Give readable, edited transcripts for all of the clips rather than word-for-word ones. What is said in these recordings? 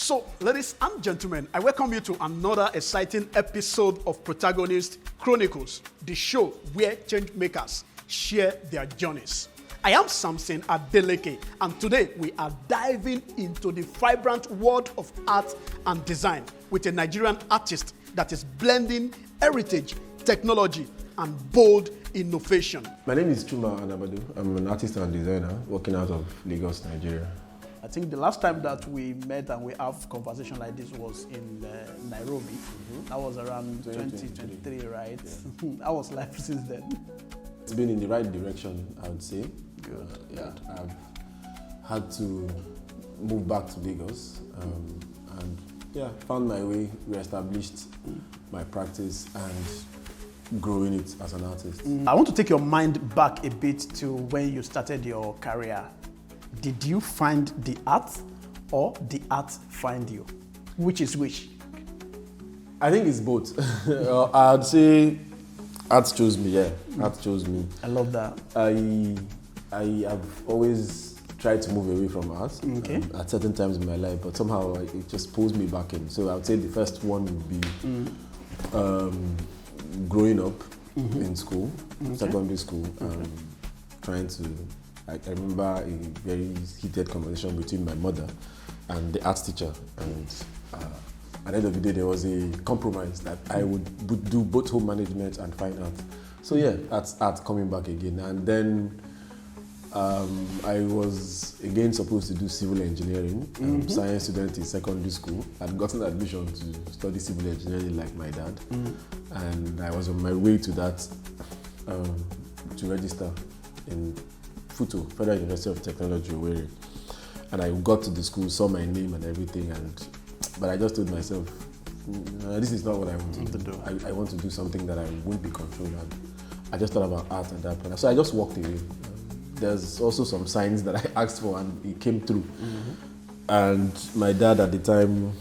So, ladies and gentlemen, I welcome you to another exciting episode of Protagonist Chronicles, the show where change makers share their journeys. I am Samson Adeleke, and today we are diving into the vibrant world of art and design with a Nigerian artist that is blending heritage, technology, and bold innovation. My name is Chuma Anagbado. I'm an artist and designer working out of Lagos, Nigeria. I think the last time that we met and we have conversation like this was in Nairobi. That was around 2023, right? Yeah. How was life since then? It's been in the right direction, I would say. Good. Good. I've had to move back to Lagos and found my way, reestablished my practice and growing it as an artist. I want to take your mind back a bit to when you started your career. Did you find the art or the art find you? Which is which? I think it's both. I'd say art chose me, Art chose me. I love that. I have always tried to move away from art at certain times in my life, but somehow it just pulls me back in. So I would say the first one would be growing up in school, secondary school, trying to. I remember a very heated conversation between my mother and the art teacher, and at the end of the day, there was a compromise that I would do both home management and fine art. So that's art coming back again. And then I was again supposed to do civil engineering, science student in secondary school. I'd gotten admission to study civil engineering like my dad, and I was on my way to that to register in FUTO, Federal University of Technology, Owerri. And I got to the school, saw my name and everything, but I just told myself, this is not what I want to do. I want to do something that I won't be controlled. And I just thought about art at that point. So I just walked away. There's also some signs that I asked for and it came through. And my dad at the time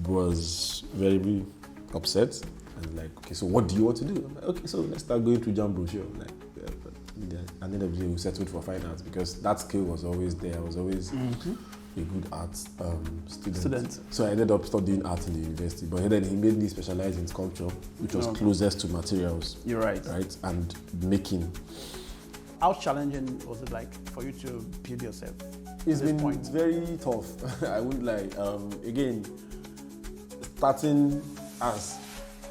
was very upset. And like, okay, so what do you want to do? I'm like, okay, so let's start going through jam brochure. Like, at the end of the day, we settled for fine arts because that skill was always there. I was always a good art student. So I ended up studying art in the university. But then he made me specialize in sculpture, which was closest to materials. You're right. Right? And making. How challenging was it like for you to build yourself? It's been very tough. I wouldn't lie. Again, starting as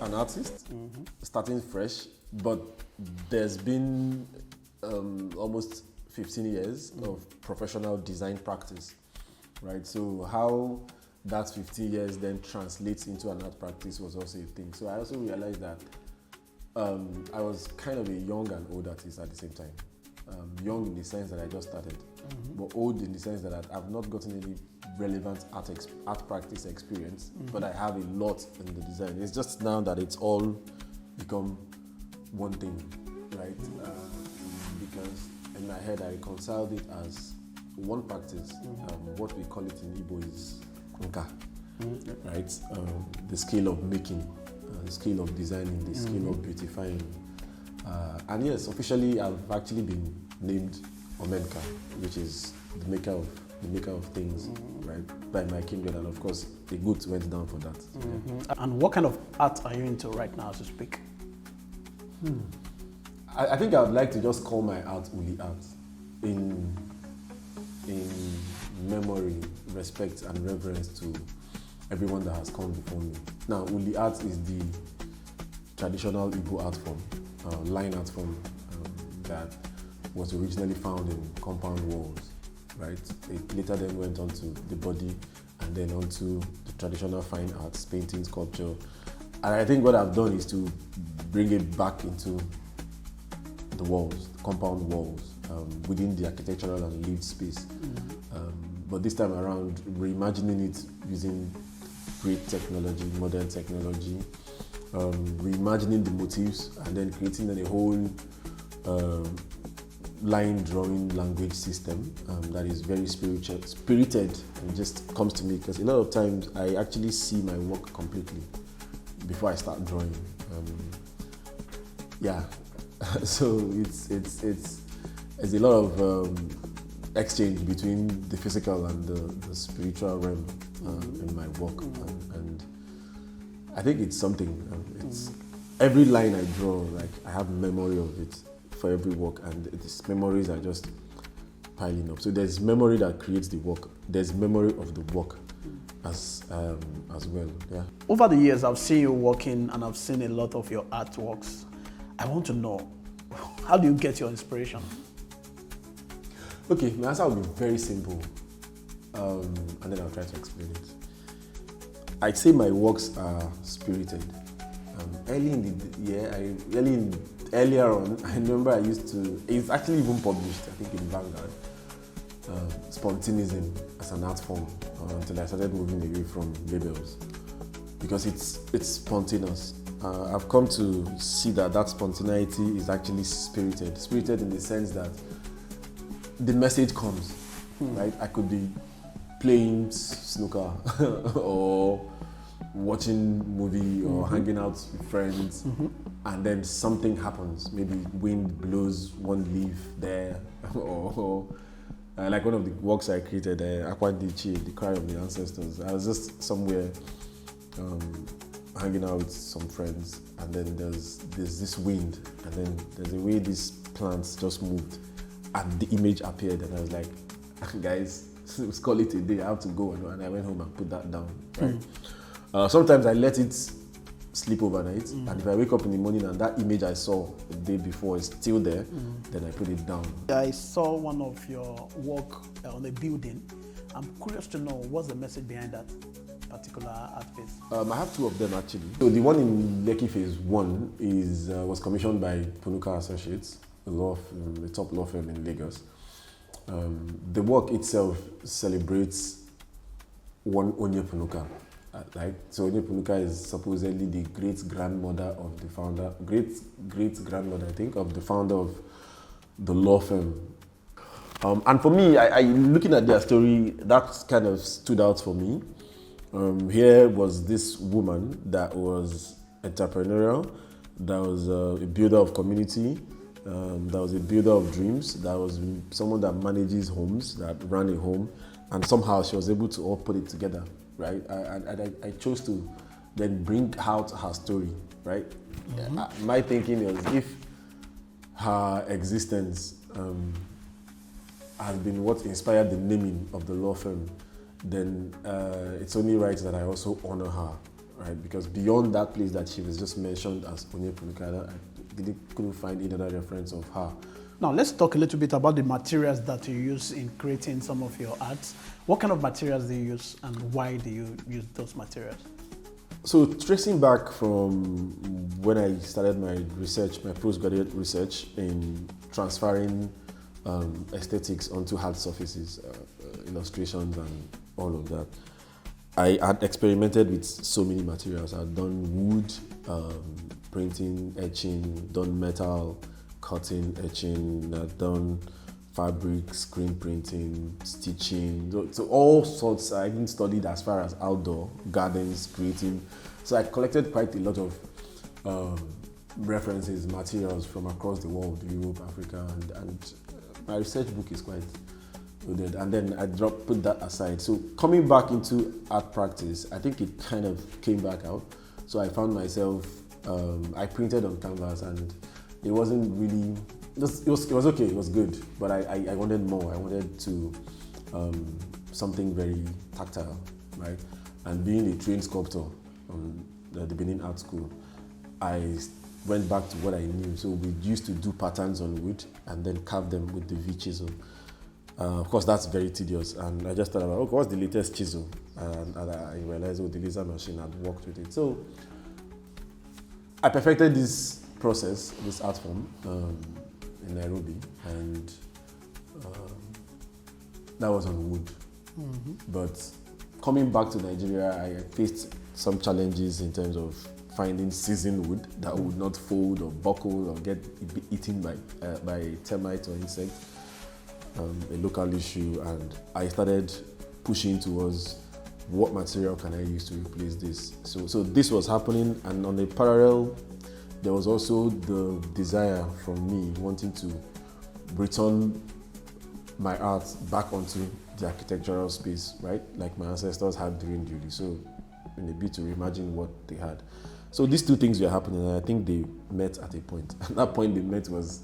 an artist, starting fresh, but there's been almost 15 years of professional design practice, right? So how that 15 years then translates into an art practice was also a thing. So I also realized that I was kind of a young and old artist at the same time. Young in the sense that I just started, but old in the sense that I've not gotten any relevant art practice experience, but I have a lot in the design. It's just now that it's all become one thing, right? Because in my head I reconciled it as one practice. What we call it in Igbo is nka, right? The skill of making, the skill of designing, the skill of beautifying. And yes, officially I've actually been named Omenka, which is the maker of things, right? By my kindred, and of course the goods went down for that. And what kind of art are you into right now as you speak? I think I would like to just call my art Ulie art in memory, respect and reverence to everyone that has come before me. Now, Ulie art is the traditional Igbo art form, line art form that was originally found in compound walls, right? It later then went on to the body and then onto the traditional fine arts, painting, sculpture. And I think what I've done is to bring it back into the walls, the compound walls, within the architectural and lived space. But this time around, reimagining it using great technology, modern technology, reimagining the motifs and then creating a whole line drawing language system that is very spirited and just comes to me, because a lot of times I actually see my work completely before I start drawing. So it's a lot of exchange between the physical and the spiritual realm in my work, and I think it's something. It's every line I draw, like I have memory of it for every work, and these memories are just piling up. So there's memory that creates the work. There's memory of the work as well. Yeah. Over the years, I've seen you working, and I've seen a lot of your artworks. I want to know, how do you get your inspiration? Okay, my answer will be very simple, and then I'll try to explain it. I'd say my works are spirited. Earlier on, I remember I used to. It's actually even published, I think, in Vanguard. Spontaneism as an art form until I started moving away from labels, because it's spontaneous. I've come to see that spontaneity is actually spirited in the sense that the message comes, right? I could be playing snooker or watching movie or hanging out with friends, and then something happens. Maybe wind blows one leaf there, or like one of the works I created, Akwandichi, the Cry of the Ancestors. I was just somewhere hanging out with some friends, and then there's this wind, and then there's a way these plants just moved, and the image appeared, and I was like, guys, let's call it a day. I have to go, and I went home and put that down. Right? Sometimes I let it sleep overnight, and if I wake up in the morning and that image I saw the day before is still there, then I put it down. I saw one of your work on a building. I'm curious to know, what's the message behind that particular art piece? I have two of them actually. So the one in Lekki Phase 1 was commissioned by Punuka Associates, a top law firm in Lagos. The work itself celebrates one Onye Punuka. So Onye Punuka is supposedly the great-grandmother of the founder, great-grandmother, I think, of the founder of the law firm. And for me, I looking at their story, that kind of stood out for me. Here was this woman that was entrepreneurial, that was a builder of community, that was a builder of dreams, that was someone that manages homes, that ran a home, and somehow she was able to all put it together, right? I chose to then bring out her story, right? My thinking was, if her existence has been what inspired the naming of the law firm, then it's only right that I also honor her, right? Because beyond that place that she was just mentioned as Onye Punuka, I couldn't find any other reference of her. Now, let's talk a little bit about the materials that you use in creating some of your arts. What kind of materials do you use, and why do you use those materials? So, tracing back from when I started my research, my postgraduate research in transferring aesthetics onto hard surfaces, illustrations and all of that, I had experimented with so many materials. I'd done wood, printing, etching, done metal, cutting, etching, I'd done fabric, screen printing, stitching, so all sorts. I even studied as far as outdoor gardens, creating. So I collected quite a lot of references, materials from across the world, Europe, Africa, and my research book is quite loaded. And then I put that aside. So coming back into art practice, I think it kind of came back out. So I found myself, I printed on canvas, and it wasn't really, it was okay, it was good, but I wanted more. I wanted to something very tactile, right? And being a trained sculptor on the Benin Art School, I went back to what I knew. So we used to do patterns on wood and then carve them with the V-chisel. Of course, that's very tedious, and I just thought about, okay, what's the latest chisel? And I realized, the laser machine had worked with it. So I perfected this process, this art form, in Nairobi, and that was on wood. But coming back to Nigeria, I faced some challenges in terms of finding seasoned wood that would not fold or buckle or get eaten by termites or insects. A local issue, and I started pushing towards what material can I use to replace this. So this was happening, and on a parallel, there was also the desire from me wanting to return my art back onto the architectural space, right? Like my ancestors had during Ulie. So in a bit to reimagine what they had. So these two things were happening, and I think they met at a point. At that point they met was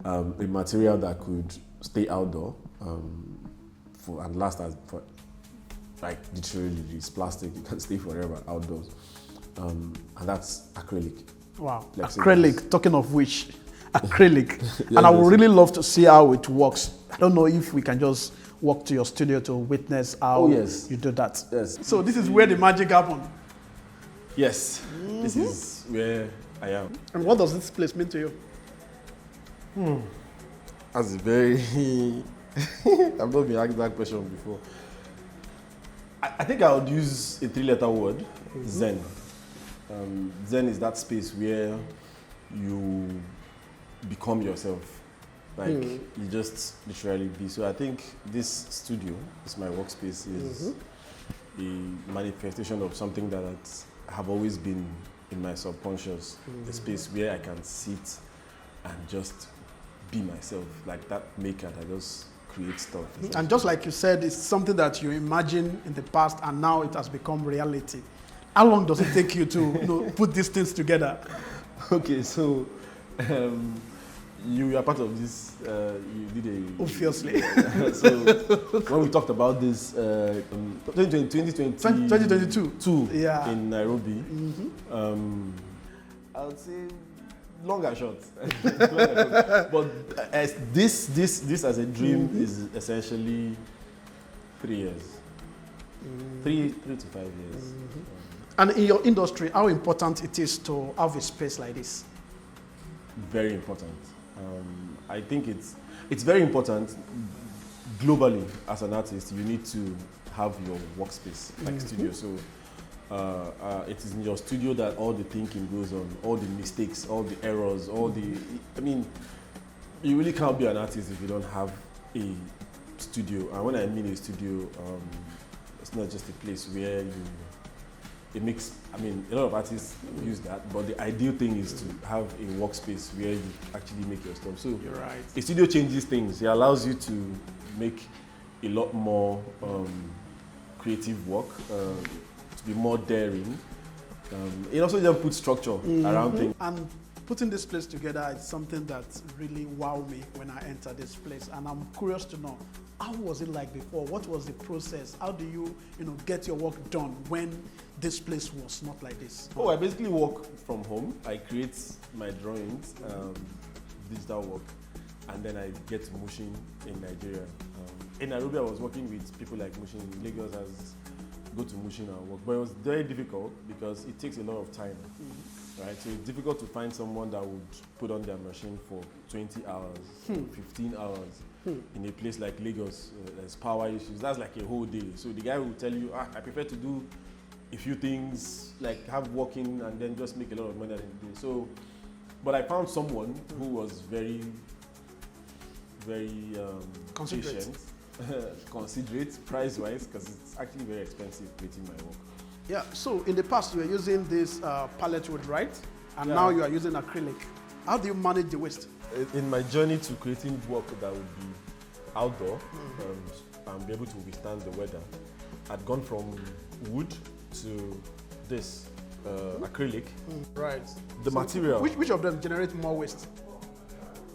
a material that could stay outdoor and last as for like literally it's plastic. You can stay forever outdoors, and that's acrylic. Wow, Like acrylic. Talking of which, acrylic, Yeah, and I would really love to see how it works. I don't know if we can just walk to your studio to witness how you do that. Yes. So this is where the magic happened. Yes. This is where I am. And what does this place mean to you? That's a very. I've not been asked that question before. I think I would use a 3-letter word, Zen. Zen is that space where you become yourself. Like you just literally be. So I think this studio, this my workspace, is a manifestation of something that have always been in my subconscious. A space where I can sit and just be myself, like that maker that just create stuff. And just like you said, it's something that you imagined in the past and now it has become reality. How long does it take you to put these things together? Okay, so you are part of this, you did a... Obviously. So when we talked about this 2022 yeah. in Nairobi, I would say long and short. But this as a dream is essentially 3 years. 3 to 5 years. And in your industry, how important it is to have a space like this? Very important. I think it's very important globally as an artist. You need to have your workspace, like studio. So it is in your studio that all the thinking goes on, all the mistakes, all the errors, I mean, you really can't be an artist if you don't have a studio. And when I mean a studio, it's not just a place where it makes, I mean, a lot of artists use that, but the ideal thing is to have a workspace where you actually make your stuff. So you're right. A studio changes things. It allows you to make a lot more creative work, to be more daring. It also then puts structure around things. And putting this place together is something that really wowed me when I entered this place. And I'm curious to know, how was it like before? What was the process? How do you get your work done when this place was not like this? Oh, I basically work from home. I create my drawings, digital work, and then I get to Mushin in Nigeria. In Nairobi, I was working with people like Mushin. In Lagos, I go to Mushin and work. But it was very difficult because it takes a lot of time, right? So it's difficult to find someone that would put on their machine for 20 hours, 15 hours. In a place like Lagos, there's power issues. That's like a whole day. So the guy will tell you, I prefer to do a few things, like have working and then just make a lot of money at the end of the day. So, but I found someone who was very, very patient, considerate, price-wise, because it's actually very expensive creating my work. Yeah, so in the past you were using this pallet wood, right? And now you are using acrylic. How do you manage the waste? In my journey to creating work that would be outdoor and be able to withstand the weather, I'd gone from wood to this acrylic. Right. The material. Which of them generate more waste?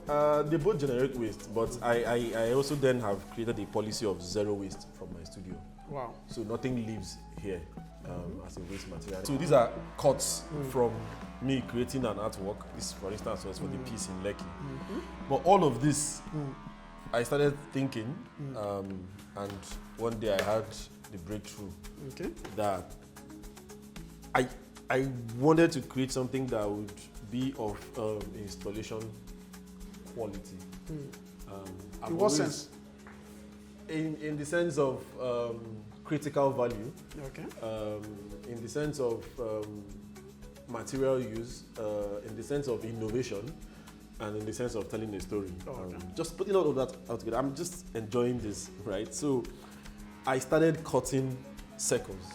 They both generate waste, but I also then have created a policy of zero waste from my studio. Wow. So nothing leaves here as a waste material. So these are cuts from me creating an artwork. This, for instance, was for the piece in Lekki. But all of this, I started thinking, and one day I had the breakthrough that I wanted to create something that would be of installation quality. In what sense? In the sense of critical value. Okay. In the sense of material use, in the sense of innovation, and in the sense of telling a story. Just putting all of that out together. I'm just enjoying this, right? So I started cutting circles,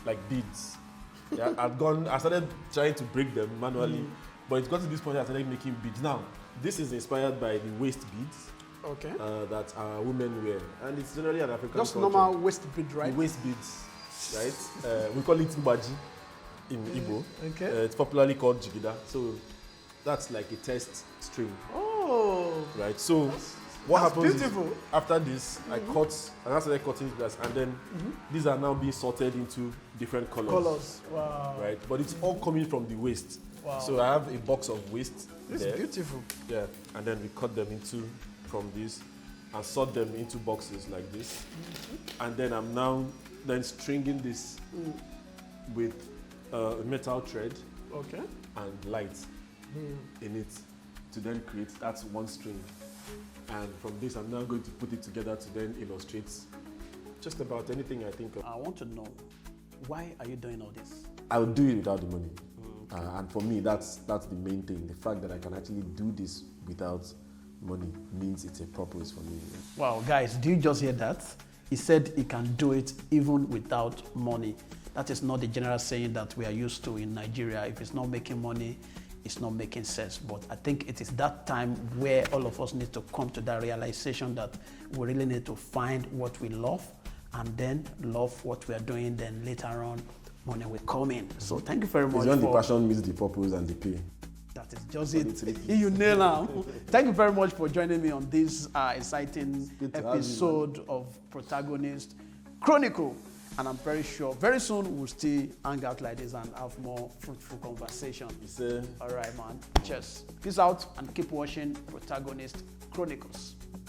like beads. Yeah, I started trying to break them manually, but it got to this point I started making beads. Now, this is inspired by the waste beads Okay. That our women wear, and it's generally an African Just culture. normal waist bead, The right? waist beads, right? We call it mbaji in Igbo. Okay. It's popularly called jigida. So that's like a test string, Oh. right? So what That's happens beautiful. is after this, I cut, and I started cutting glass, and then these are now being sorted into different colors. Colors. Wow. Right? But it's all coming from the waist. Wow. So I have a box of waist This there. is beautiful. Yeah, and then we cut them into from this and sort them into boxes like this. And then I'm now stringing this with a metal thread Okay. and light in it to then create that's one string. And from this, I'm now going to put it together to then illustrate just about anything I think of. I want to know, why are you doing all this? I would do it without the money. And for me, that's the main thing. The fact that I can actually do this without money means it's a purpose for me. Wow, guys, do you just hear that? He said he can do it even without money. That is not the general saying that we are used to in Nigeria. If it's not making money, it's not making sense. But I think it is that time where all of us need to come to that realization that we really need to find what we love and then love what we are doing. Then later on, money will come in. So thank you very much. It's when the passion meets the purpose and the pay. That is just it. You nail now. Thank you very much for joining me on this exciting episode of Protagonist Chronicle. And I'm very sure very soon we'll still hang out like this and have more fruitful conversation. All right, man. Cheers. Peace out and keep watching Protagonist Chronicles.